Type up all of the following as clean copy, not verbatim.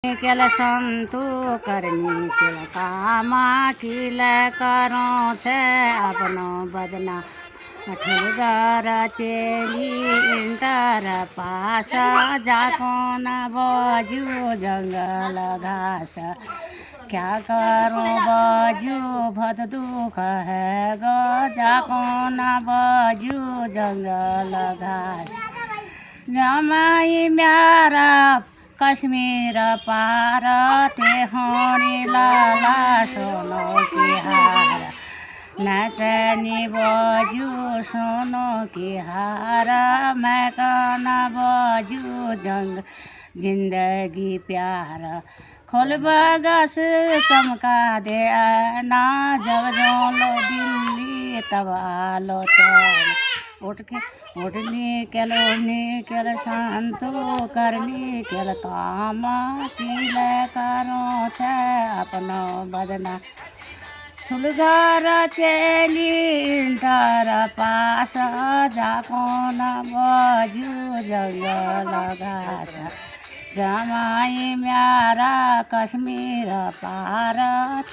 केल संतु करनी केल कामा किल करो छे अपनो बदना ठुलगर चेली इंटर पास जाको न बजू जंगल घास क्या करो बजू भद दुख है गो जाको न बजू जंगल घास जमाई म्यारा कश्मीर पार ते होनी लाला सोनो की हार नचनी बजू सोनो की हार मैं कहना बजू जंग जिंदगी प्यार खोल बगस चमका दे ना जब जोलो दिल्ली तब आलो उठनी केल शांतो करनी केल काम किल करो छे अपनो बदना ठुलगर चेली इंटर पास जाको न बजू जंगल घास जमाई म्यारा कश्मीर पार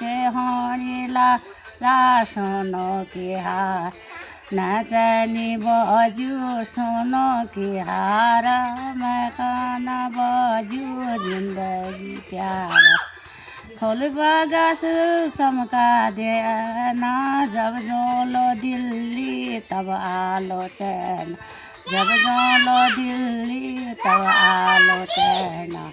ते होनी ला सोनो की हार नचनी बजू सोनो की हार मैं कहना बजू जिंदगी प्यार खोल बगस चमका दे ना जब जोलो दिल्ली तब आलो चैन जब जोलो दिल्ली तब आलो चैन।